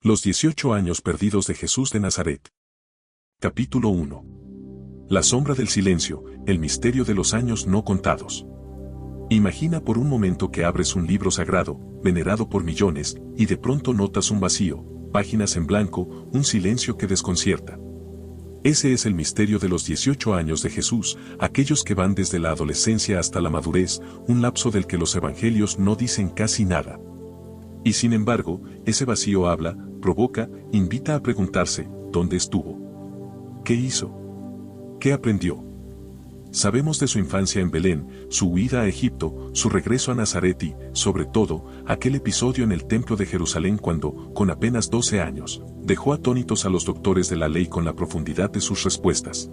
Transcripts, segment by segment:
Los 18 años perdidos de Jesús de Nazaret. Capítulo 1. La sombra del silencio, el misterio de los años no contados. Imagina por un momento que abres un libro sagrado, venerado por millones, y de pronto notas un vacío, páginas en blanco, un silencio que desconcierta. Ese es el misterio de los 18 años de Jesús, aquellos que van desde la adolescencia hasta la madurez, un lapso del que los evangelios no dicen casi nada. Y sin embargo, ese vacío habla, provoca, invita a preguntarse, ¿dónde estuvo? ¿Qué hizo? ¿Qué aprendió? Sabemos de su infancia en Belén, su huida a Egipto, su regreso a Nazaret y, sobre todo, aquel episodio en el templo de Jerusalén cuando, con apenas 12 años, dejó atónitos a los doctores de la ley con la profundidad de sus respuestas.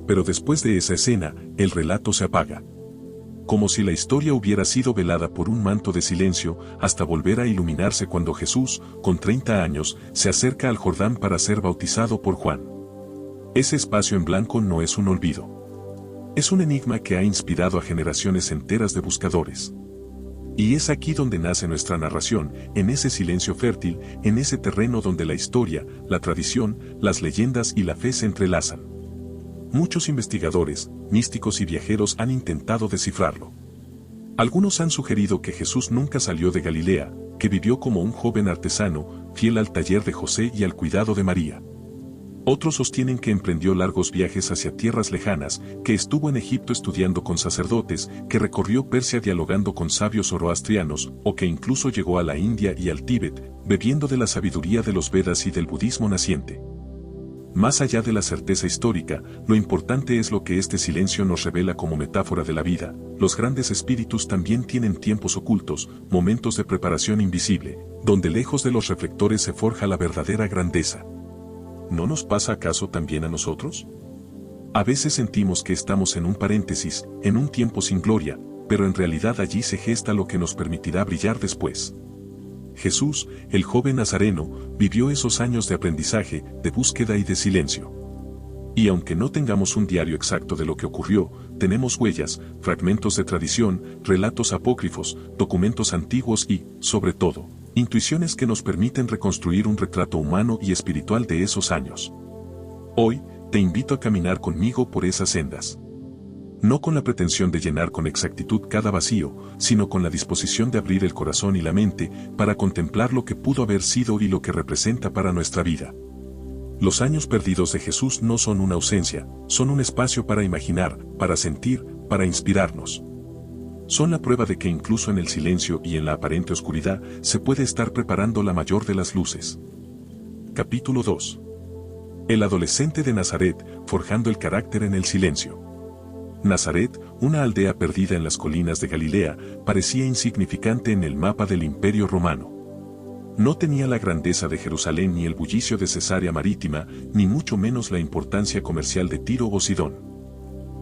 Pero después de esa escena, el relato se apaga. Como si la historia hubiera sido velada por un manto de silencio, hasta volver a iluminarse cuando Jesús, con 30 años, se acerca al Jordán para ser bautizado por Juan. Ese espacio en blanco no es un olvido. Es un enigma que ha inspirado a generaciones enteras de buscadores. Y es aquí donde nace nuestra narración, en ese silencio fértil, en ese terreno donde la historia, la tradición, las leyendas y la fe se entrelazan. Muchos investigadores, místicos y viajeros han intentado descifrarlo. Algunos han sugerido que Jesús nunca salió de Galilea, que vivió como un joven artesano, fiel al taller de José y al cuidado de María. Otros sostienen que emprendió largos viajes hacia tierras lejanas, que estuvo en Egipto estudiando con sacerdotes, que recorrió Persia dialogando con sabios zoroastrianos, o que incluso llegó a la India y al Tíbet, bebiendo de la sabiduría de los Vedas y del budismo naciente. Más allá de la certeza histórica, lo importante es lo que este silencio nos revela como metáfora de la vida. Los grandes espíritus también tienen tiempos ocultos, momentos de preparación invisible, donde lejos de los reflectores se forja la verdadera grandeza. ¿No nos pasa acaso también a nosotros? A veces sentimos que estamos en un paréntesis, en un tiempo sin gloria, pero en realidad allí se gesta lo que nos permitirá brillar después. Jesús, el joven nazareno, vivió esos años de aprendizaje, de búsqueda y de silencio. Y aunque no tengamos un diario exacto de lo que ocurrió, tenemos huellas, fragmentos de tradición, relatos apócrifos, documentos antiguos y, sobre todo, intuiciones que nos permiten reconstruir un retrato humano y espiritual de esos años. Hoy, te invito a caminar conmigo por esas sendas. No con la pretensión de llenar con exactitud cada vacío, sino con la disposición de abrir el corazón y la mente para contemplar lo que pudo haber sido y lo que representa para nuestra vida. Los años perdidos de Jesús no son una ausencia, son un espacio para imaginar, para sentir, para inspirarnos. Son la prueba de que incluso en el silencio y en la aparente oscuridad se puede estar preparando la mayor de las luces. Capítulo 2. El adolescente de Nazaret, forjando el carácter en el silencio. Nazaret, una aldea perdida en las colinas de Galilea, parecía insignificante en el mapa del Imperio Romano. No tenía la grandeza de Jerusalén ni el bullicio de Cesarea Marítima, ni mucho menos la importancia comercial de Tiro o Sidón.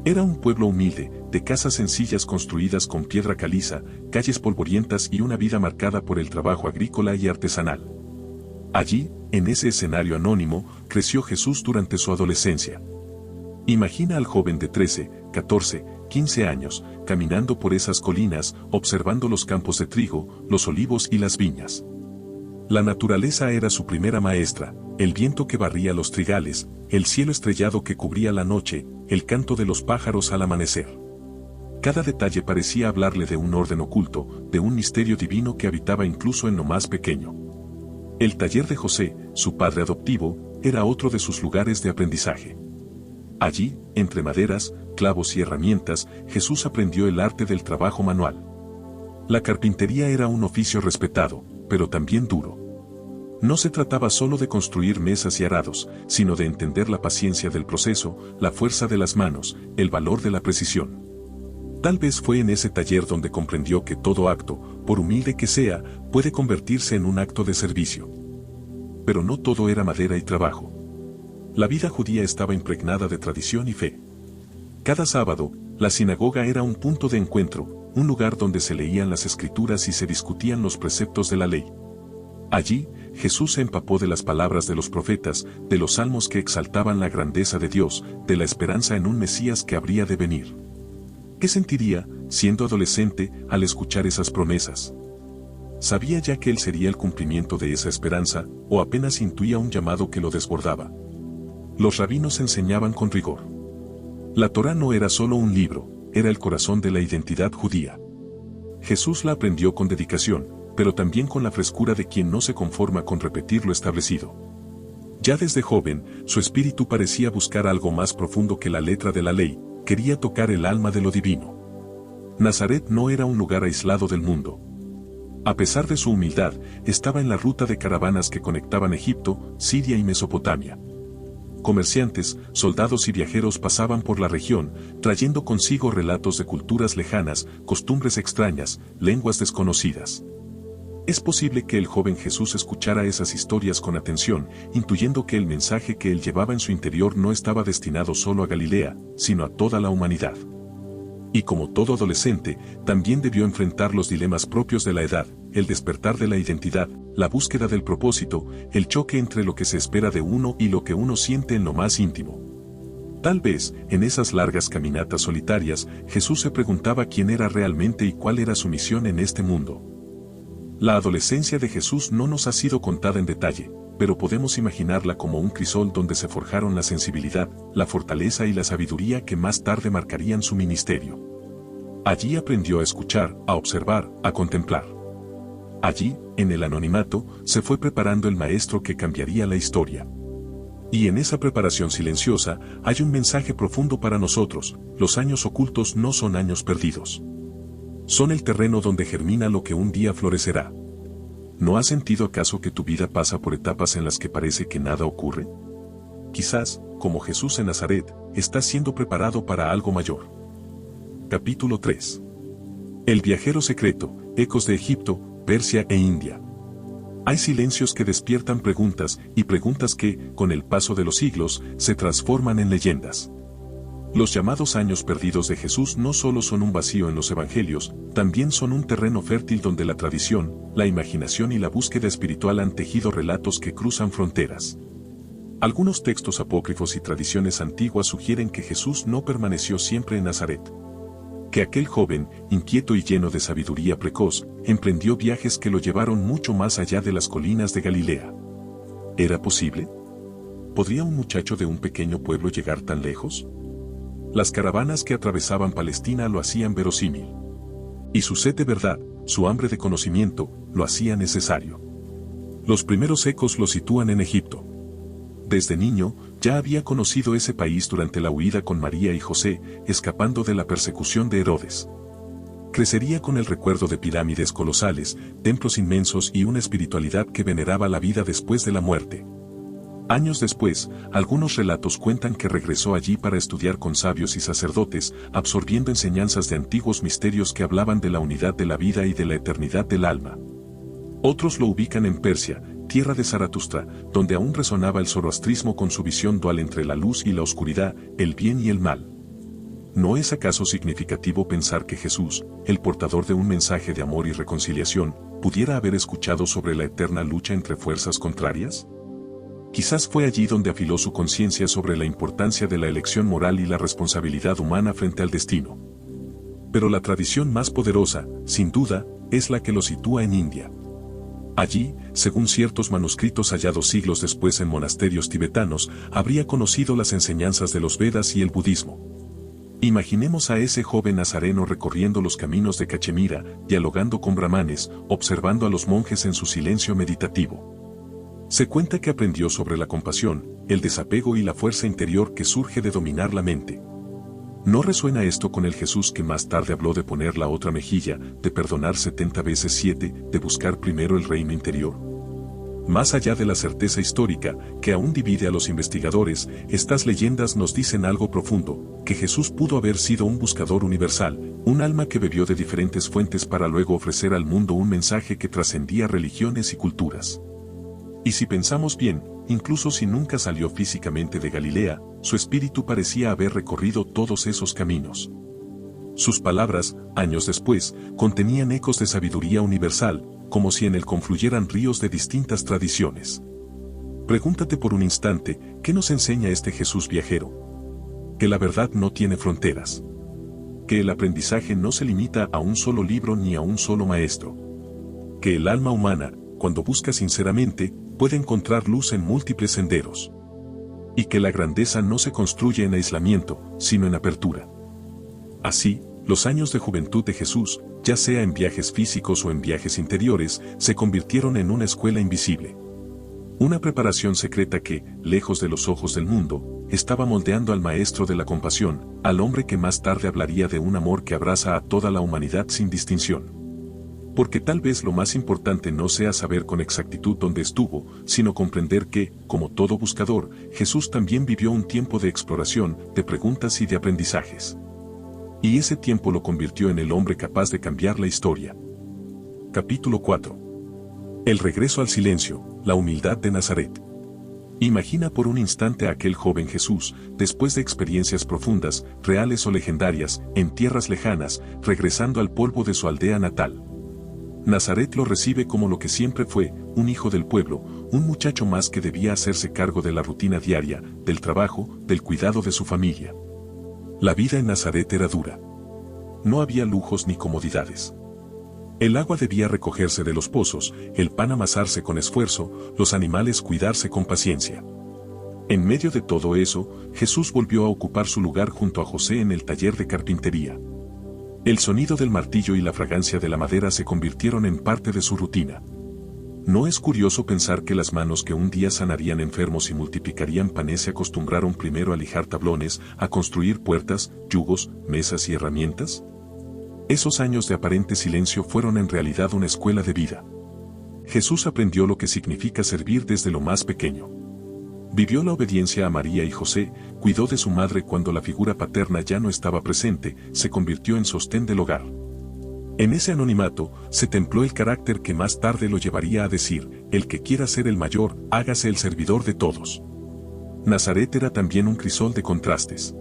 Era un pueblo humilde, de casas sencillas construidas con piedra caliza, calles polvorientas y una vida marcada por el trabajo agrícola y artesanal. Allí, en ese escenario anónimo, creció Jesús durante su adolescencia. Imagina al joven de 13, 14, 15 años, caminando por esas colinas, observando los campos de trigo, los olivos y las viñas. La naturaleza era su primera maestra, el viento que barría los trigales, el cielo estrellado que cubría la noche, el canto de los pájaros al amanecer. Cada detalle parecía hablarle de un orden oculto, de un misterio divino que habitaba incluso en lo más pequeño. El taller de José, su padre adoptivo, era otro de sus lugares de aprendizaje. Allí, entre maderas, clavos y herramientas, Jesús aprendió el arte del trabajo manual. La carpintería era un oficio respetado, pero también duro. No se trataba solo de construir mesas y arados, sino de entender la paciencia del proceso, la fuerza de las manos, el valor de la precisión. Tal vez fue en ese taller donde comprendió que todo acto, por humilde que sea, puede convertirse en un acto de servicio. Pero no todo era madera y trabajo. La vida judía estaba impregnada de tradición y fe. Cada sábado, la sinagoga era un punto de encuentro, un lugar donde se leían las escrituras y se discutían los preceptos de la ley. Allí, Jesús se empapó de las palabras de los profetas, de los salmos que exaltaban la grandeza de Dios, de la esperanza en un Mesías que habría de venir. ¿Qué sentiría, siendo adolescente, al escuchar esas promesas? ¿sabía ya que él sería el cumplimiento de esa esperanza, o apenas intuía un llamado que lo desbordaba? Los rabinos enseñaban con rigor. La Torá no era solo un libro, era el corazón de la identidad judía. Jesús la aprendió con dedicación, pero también con la frescura de quien no se conforma con repetir lo establecido. Ya desde joven, su espíritu parecía buscar algo más profundo que la letra de la ley, quería tocar el alma de lo divino. Nazaret no era un lugar aislado del mundo. A pesar de su humildad, estaba en la ruta de caravanas que conectaban Egipto, Siria y Mesopotamia. Comerciantes, soldados y viajeros pasaban por la región, trayendo consigo relatos de culturas lejanas, costumbres extrañas, lenguas desconocidas. Es posible que el joven Jesús escuchara esas historias con atención, intuyendo que el mensaje que él llevaba en su interior no estaba destinado solo a Galilea, sino a toda la humanidad. Y como todo adolescente, también debió enfrentar los dilemas propios de la edad, el despertar de la identidad, la búsqueda del propósito, el choque entre lo que se espera de uno y lo que uno siente en lo más íntimo. Tal vez, en esas largas caminatas solitarias, Jesús se preguntaba quién era realmente y cuál era su misión en este mundo. La adolescencia de Jesús no nos ha sido contada en detalle, pero podemos imaginarla como un crisol donde se forjaron la sensibilidad, la fortaleza y la sabiduría que más tarde marcarían su ministerio. Allí aprendió a escuchar, a observar, a contemplar. Allí, en el anonimato, se fue preparando el maestro que cambiaría la historia. Y en esa preparación silenciosa, hay un mensaje profundo para nosotros: los años ocultos no son años perdidos. Son el terreno donde germina lo que un día florecerá. ¿No has sentido acaso que tu vida pasa por etapas en las que parece que nada ocurre? Quizás, como Jesús en Nazaret, estás siendo preparado para algo mayor. Capítulo 3. El viajero secreto, ecos de Egipto, Persia e India. Hay silencios que despiertan preguntas, y preguntas que, con el paso de los siglos, se transforman en leyendas. Los llamados años perdidos de Jesús no solo son un vacío en los evangelios, también son un terreno fértil donde la tradición, la imaginación y la búsqueda espiritual han tejido relatos que cruzan fronteras. Algunos textos apócrifos y tradiciones antiguas sugieren que Jesús no permaneció siempre en Nazaret. Que aquel joven, inquieto y lleno de sabiduría precoz, emprendió viajes que lo llevaron mucho más allá de las colinas de Galilea. ¿Era posible? ¿Podría un muchacho de un pequeño pueblo llegar tan lejos? Las caravanas que atravesaban Palestina lo hacían verosímil. Y su sed de verdad, su hambre de conocimiento, lo hacía necesario. Los primeros ecos lo sitúan en Egipto. Desde niño, ya había conocido ese país durante la huida con María y José, escapando de la persecución de Herodes. Crecería con el recuerdo de pirámides colosales, templos inmensos y una espiritualidad que veneraba la vida después de la muerte. Años después, algunos relatos cuentan que regresó allí para estudiar con sabios y sacerdotes, absorbiendo enseñanzas de antiguos misterios que hablaban de la unidad de la vida y de la eternidad del alma. Otros lo ubican en Persia, tierra de Zaratustra, donde aún resonaba el zoroastrismo con su visión dual entre la luz y la oscuridad, el bien y el mal. ¿No es acaso significativo pensar que Jesús, el portador de un mensaje de amor y reconciliación, pudiera haber escuchado sobre la eterna lucha entre fuerzas contrarias? Quizás fue allí donde afiló su conciencia sobre la importancia de la elección moral y la responsabilidad humana frente al destino. Pero la tradición más poderosa, sin duda, es la que lo sitúa en India. Allí, según ciertos manuscritos hallados siglos después en monasterios tibetanos, habría conocido las enseñanzas de los Vedas y el budismo. Imaginemos a ese joven nazareno recorriendo los caminos de Cachemira, dialogando con brahmanes, observando a los monjes en su silencio meditativo. Se cuenta que aprendió sobre la compasión, el desapego y la fuerza interior que surge de dominar la mente. ¿No resuena esto con el Jesús que más tarde habló de poner la otra mejilla, de perdonar 70 veces 7, de buscar primero el reino interior? Más allá de la certeza histórica, que aún divide a los investigadores, estas leyendas nos dicen algo profundo, que Jesús pudo haber sido un buscador universal, un alma que bebió de diferentes fuentes para luego ofrecer al mundo un mensaje que trascendía religiones y culturas. Y si pensamos bien, incluso si nunca salió físicamente de Galilea, su espíritu parecía haber recorrido todos esos caminos. Sus palabras, años después, contenían ecos de sabiduría universal, como si en él confluyeran ríos de distintas tradiciones. Pregúntate por un instante, ¿qué nos enseña este Jesús viajero? Que la verdad no tiene fronteras. Que el aprendizaje no se limita a un solo libro ni a un solo maestro. que el alma humana, cuando busca sinceramente, puede encontrar luz en múltiples senderos. Y que la grandeza no se construye en aislamiento, sino en apertura. Así, los años de juventud de Jesús, ya sea en viajes físicos o en viajes interiores, se convirtieron en una escuela invisible. Una preparación secreta que, lejos de los ojos del mundo, estaba moldeando al maestro de la compasión, al hombre que más tarde hablaría de un amor que abraza a toda la humanidad sin distinción. Porque tal vez lo más importante no sea saber con exactitud dónde estuvo, sino comprender que, como todo buscador, Jesús también vivió un tiempo de exploración, de preguntas y de aprendizajes. Y ese tiempo lo convirtió en el hombre capaz de cambiar la historia. Capítulo 4. El regreso al silencio, la humildad de Nazaret. Imagina por un instante a aquel joven Jesús, después de experiencias profundas, reales o legendarias, en tierras lejanas, regresando al polvo de su aldea natal. Nazaret lo recibe como lo que siempre fue, un hijo del pueblo, un muchacho más que debía hacerse cargo de la rutina diaria, del trabajo, del cuidado de su familia. La vida en Nazaret era dura. No había lujos ni comodidades. El agua debía recogerse de los pozos, el pan amasarse con esfuerzo, los animales cuidarse con paciencia. En medio de todo eso, Jesús volvió a ocupar su lugar junto a José en el taller de carpintería. El sonido del martillo y la fragancia de la madera se convirtieron en parte de su rutina. ¿No es curioso pensar que las manos que un día sanarían enfermos y multiplicarían panes se acostumbraron primero a lijar tablones, a construir puertas, yugos, mesas y herramientas? Esos años de aparente silencio fueron en realidad una escuela de vida. Jesús aprendió lo que significa servir desde lo más pequeño. Vivió la obediencia a María y José, cuidó de su madre cuando la figura paterna ya no estaba presente, se convirtió en sostén del hogar. En ese anonimato, se templó el carácter que más tarde lo llevaría a decir, el que quiera ser el mayor, hágase el servidor de todos. Nazaret era también un crisol de contrastes.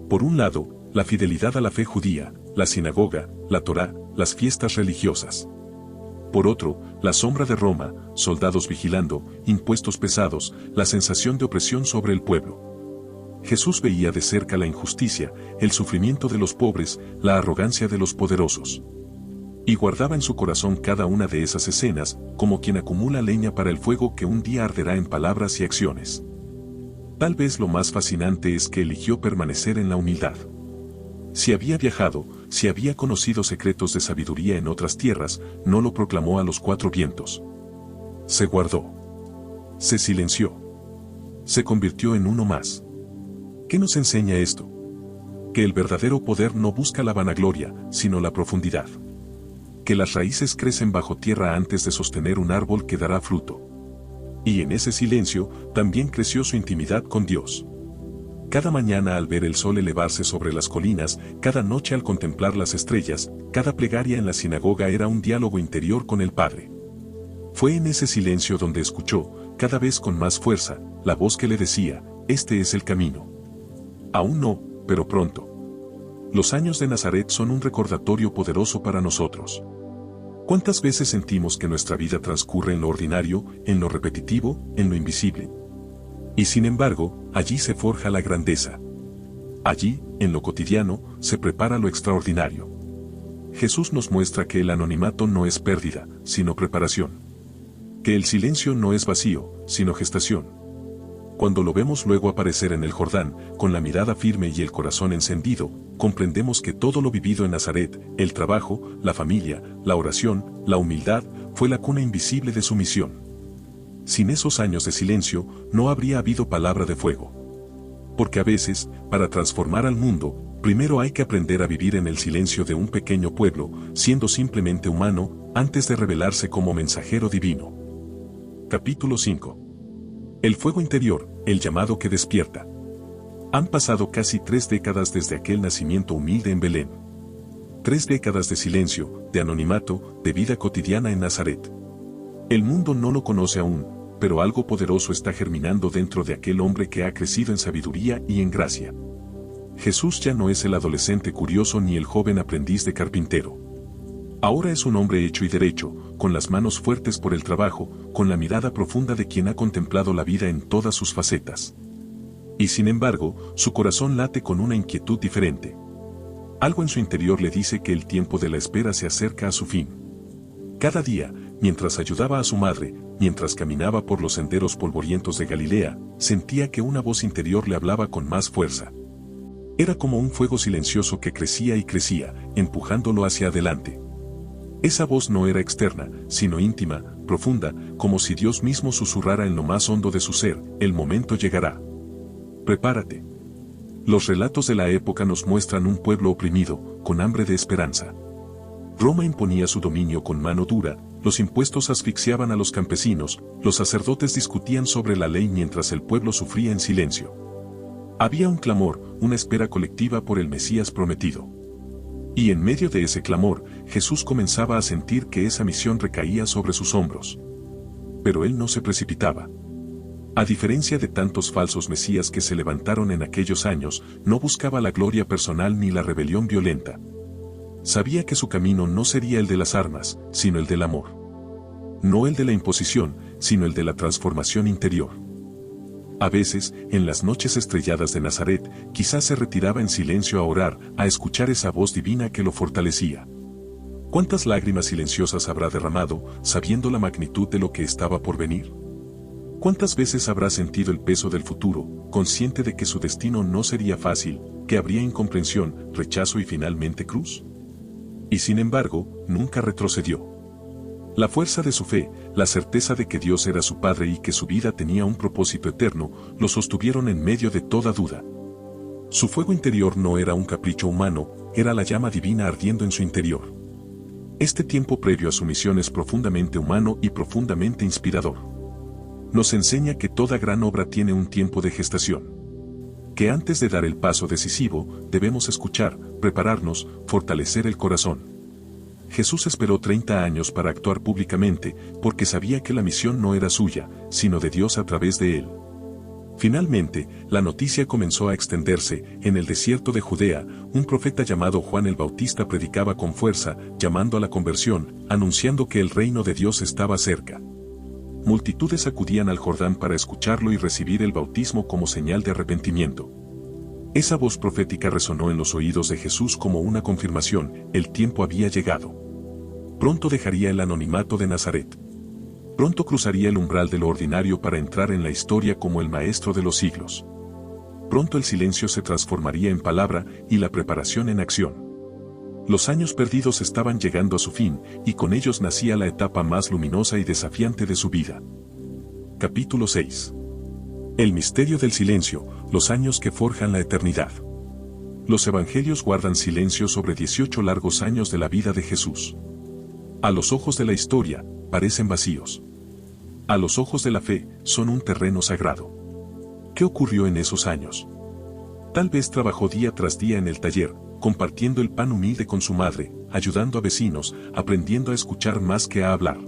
Por un lado, la fidelidad a la fe judía, la sinagoga, la Torá, las fiestas religiosas. Por otro, la sombra de Roma, soldados vigilando, impuestos pesados, la sensación de opresión sobre el pueblo. Jesús veía de cerca la injusticia, el sufrimiento de los pobres, la arrogancia de los poderosos. Y guardaba en su corazón cada una de esas escenas, como quien acumula leña para el fuego que un día arderá en palabras y acciones. Tal vez lo más fascinante es que eligió permanecer en la humildad. Si había viajado, si había conocido secretos de sabiduría en otras tierras, no lo proclamó a los cuatro vientos. Se guardó. Se silenció. Se convirtió en uno más. ¿Qué nos enseña esto? Que el verdadero poder no busca la vanagloria, sino la profundidad. Que las raíces crecen bajo tierra antes de sostener un árbol que dará fruto. Y en ese silencio, también creció su intimidad con Dios. Cada mañana al ver el sol elevarse sobre las colinas, cada noche al contemplar las estrellas, cada plegaria en la sinagoga era un diálogo interior con el Padre. Fue en ese silencio donde escuchó, cada vez con más fuerza, la voz que le decía, este es el camino. Aún no, pero pronto. Los años de Nazaret son un recordatorio poderoso para nosotros. ¿Cuántas veces sentimos que nuestra vida transcurre en lo ordinario, en lo repetitivo, en lo invisible? Y sin embargo, allí se forja la grandeza. Allí, en lo cotidiano, se prepara lo extraordinario. Jesús nos muestra que el anonimato no es pérdida, sino preparación. Que el silencio no es vacío, sino gestación. Cuando lo vemos luego aparecer en el Jordán, con la mirada firme y el corazón encendido, comprendemos que todo lo vivido en Nazaret, el trabajo, la familia, la oración, la humildad, fue la cuna invisible de su misión. Sin esos años de silencio, no habría habido palabra de fuego. Porque a veces, para transformar al mundo, primero hay que aprender a vivir en el silencio de un pequeño pueblo, siendo simplemente humano, antes de revelarse como mensajero divino. Capítulo 5. El fuego interior, el llamado que despierta. Han pasado casi 3 décadas desde aquel nacimiento humilde en Belén. 3 décadas de silencio, de anonimato, de vida cotidiana en Nazaret. El mundo no lo conoce aún, pero algo poderoso está germinando dentro de aquel hombre que ha crecido en sabiduría y en gracia. Jesús ya no es el adolescente curioso ni el joven aprendiz de carpintero. Ahora es un hombre hecho y derecho, con las manos fuertes por el trabajo, con la mirada profunda de quien ha contemplado la vida en todas sus facetas. Y sin embargo, su corazón late con una inquietud diferente. Algo en su interior le dice que el tiempo de la espera se acerca a su fin. Cada día, mientras ayudaba a su madre, mientras caminaba por los senderos polvorientos de Galilea, sentía que una voz interior le hablaba con más fuerza. Era como un fuego silencioso que crecía y crecía, empujándolo hacia adelante. Esa voz no era externa, sino íntima, profunda, como si Dios mismo susurrara en lo más hondo de su ser: el momento llegará. Prepárate. Los relatos de la época nos muestran un pueblo oprimido, con hambre de esperanza. Roma imponía su dominio con mano dura, los impuestos asfixiaban a los campesinos, los sacerdotes discutían sobre la ley mientras el pueblo sufría en silencio. Había un clamor, una espera colectiva por el Mesías prometido. Y en medio de ese clamor, Jesús comenzaba a sentir que esa misión recaía sobre sus hombros. Pero él no se precipitaba. A diferencia de tantos falsos mesías que se levantaron en aquellos años, no buscaba la gloria personal ni la rebelión violenta. Sabía que su camino no sería el de las armas, sino el del amor. No el de la imposición, sino el de la transformación interior. A veces, en las noches estrelladas de Nazaret, quizás se retiraba en silencio a orar, a escuchar esa voz divina que lo fortalecía. ¿Cuántas lágrimas silenciosas habrá derramado, sabiendo la magnitud de lo que estaba por venir? ¿Cuántas veces habrá sentido el peso del futuro, consciente de que su destino no sería fácil, que habría incomprensión, rechazo y finalmente cruz? Y sin embargo, nunca retrocedió. La fuerza de su fe, la certeza de que Dios era su Padre y que su vida tenía un propósito eterno, lo sostuvieron en medio de toda duda. Su fuego interior no era un capricho humano, era la llama divina ardiendo en su interior. Este tiempo previo a su misión es profundamente humano y profundamente inspirador. Nos enseña que toda gran obra tiene un tiempo de gestación. Que antes de dar el paso decisivo, debemos escuchar, prepararnos, fortalecer el corazón. Jesús esperó 30 años para actuar públicamente, porque sabía que la misión no era suya, sino de Dios a través de él. Finalmente, la noticia comenzó a extenderse. En el desierto de Judea, un profeta llamado Juan el Bautista predicaba con fuerza, llamando a la conversión, anunciando que el reino de Dios estaba cerca. Multitudes acudían al Jordán para escucharlo y recibir el bautismo como señal de arrepentimiento. Esa voz profética resonó en los oídos de Jesús como una confirmación: el tiempo había llegado. Pronto dejaría el anonimato de Nazaret. Pronto cruzaría el umbral de lo ordinario para entrar en la historia como el maestro de los siglos. Pronto el silencio se transformaría en palabra y la preparación en acción. Los años perdidos estaban llegando a su fin, y con ellos nacía la etapa más luminosa y desafiante de su vida. Capítulo 6. El misterio del silencio, los años que forjan la eternidad. Los evangelios guardan silencio sobre 18 largos años de la vida de Jesús. A los ojos de la historia, parecen vacíos. A los ojos de la fe, son un terreno sagrado. ¿Qué ocurrió en esos años? Tal vez trabajó día tras día en el taller, compartiendo el pan humilde con su madre, ayudando a vecinos, aprendiendo a escuchar más que a hablar.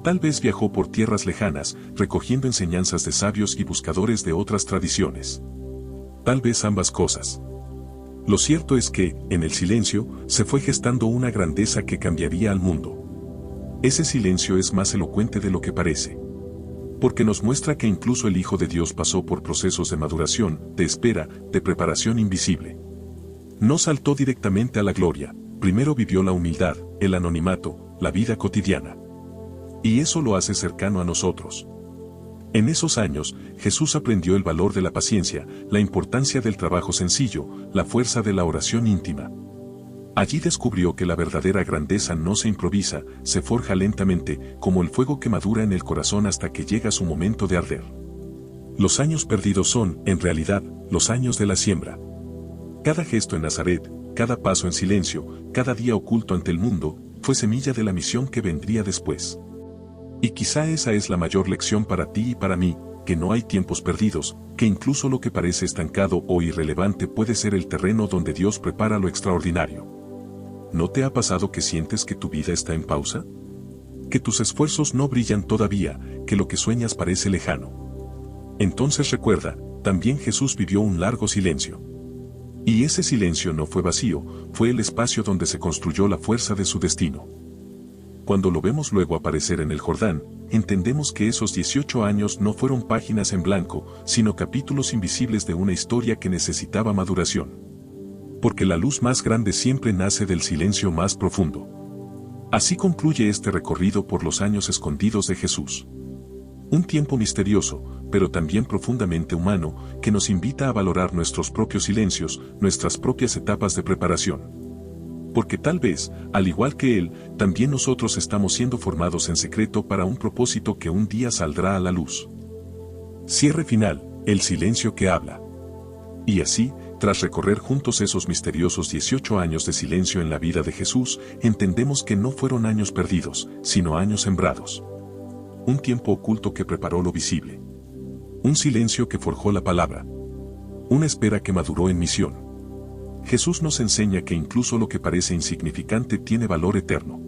Tal vez viajó por tierras lejanas, recogiendo enseñanzas de sabios y buscadores de otras tradiciones. Tal vez ambas cosas. Lo cierto es que, en el silencio, se fue gestando una grandeza que cambiaría al mundo. Ese silencio es más elocuente de lo que parece. Porque nos muestra que incluso el Hijo de Dios pasó por procesos de maduración, de espera, de preparación invisible. No saltó directamente a la gloria, primero vivió la humildad, el anonimato, la vida cotidiana. Y eso lo hace cercano a nosotros. En esos años, Jesús aprendió el valor de la paciencia, la importancia del trabajo sencillo, la fuerza de la oración íntima. Allí descubrió que la verdadera grandeza no se improvisa, se forja lentamente, como el fuego que madura en el corazón hasta que llega su momento de arder. Los años perdidos son, en realidad, los años de la siembra. Cada gesto en Nazaret, cada paso en silencio, cada día oculto ante el mundo, fue semilla de la misión que vendría después. Y quizá esa es la mayor lección para ti y para mí, que no hay tiempos perdidos, que incluso lo que parece estancado o irrelevante puede ser el terreno donde Dios prepara lo extraordinario. ¿No te ha pasado que sientes que tu vida está en pausa? Que tus esfuerzos no brillan todavía, que lo que sueñas parece lejano. Entonces recuerda, también Jesús vivió un largo silencio. Y ese silencio no fue vacío, fue el espacio donde se construyó la fuerza de su destino. Cuando lo vemos luego aparecer en el Jordán, entendemos que esos 18 años no fueron páginas en blanco, sino capítulos invisibles de una historia que necesitaba maduración. Porque la luz más grande siempre nace del silencio más profundo. Así concluye este recorrido por los años escondidos de Jesús. Un tiempo misterioso, pero también profundamente humano, que nos invita a valorar nuestros propios silencios, nuestras propias etapas de preparación. Porque tal vez, al igual que Él, también nosotros estamos siendo formados en secreto para un propósito que un día saldrá a la luz. Cierre final, el silencio que habla. Y así, tras recorrer juntos esos misteriosos 18 años de silencio en la vida de Jesús, entendemos que no fueron años perdidos, sino años sembrados. Un tiempo oculto que preparó lo visible. Un silencio que forjó la palabra. Una espera que maduró en misión. Jesús nos enseña que incluso lo que parece insignificante tiene valor eterno.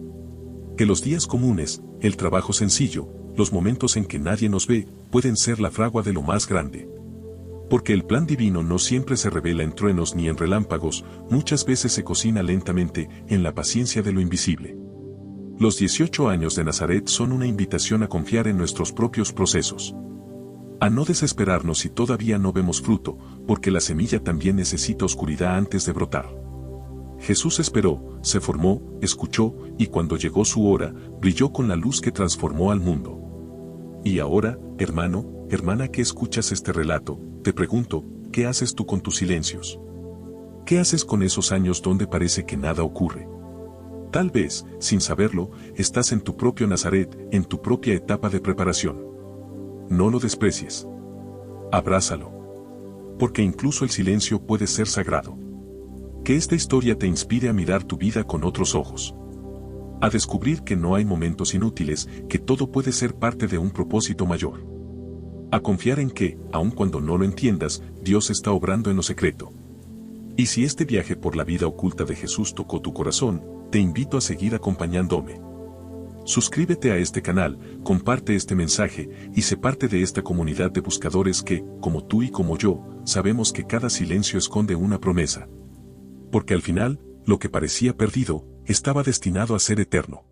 Que los días comunes, el trabajo sencillo, los momentos en que nadie nos ve, pueden ser la fragua de lo más grande. Porque el plan divino no siempre se revela en truenos ni en relámpagos, muchas veces se cocina lentamente, en la paciencia de lo invisible. Los 18 años de Nazaret son una invitación a confiar en nuestros propios procesos. A no desesperarnos si todavía no vemos fruto, porque la semilla también necesita oscuridad antes de brotar. Jesús esperó, se formó, escuchó, y cuando llegó su hora, brilló con la luz que transformó al mundo. Y ahora, hermano, hermana que escuchas este relato, te pregunto, ¿qué haces tú con tus silencios? ¿Qué haces con esos años donde parece que nada ocurre? Tal vez, sin saberlo, estás en tu propio Nazaret, en tu propia etapa de preparación. No lo desprecies. Abrázalo. Porque incluso el silencio puede ser sagrado. Que esta historia te inspire a mirar tu vida con otros ojos. A descubrir que no hay momentos inútiles, que todo puede ser parte de un propósito mayor. A confiar en que, aun cuando no lo entiendas, Dios está obrando en lo secreto. Y si este viaje por la vida oculta de Jesús tocó tu corazón, te invito a seguir acompañándome. Suscríbete a este canal, comparte este mensaje y sé parte de esta comunidad de buscadores que, como tú y como yo, sabemos que cada silencio esconde una promesa. Porque al final, lo que parecía perdido, estaba destinado a ser eterno.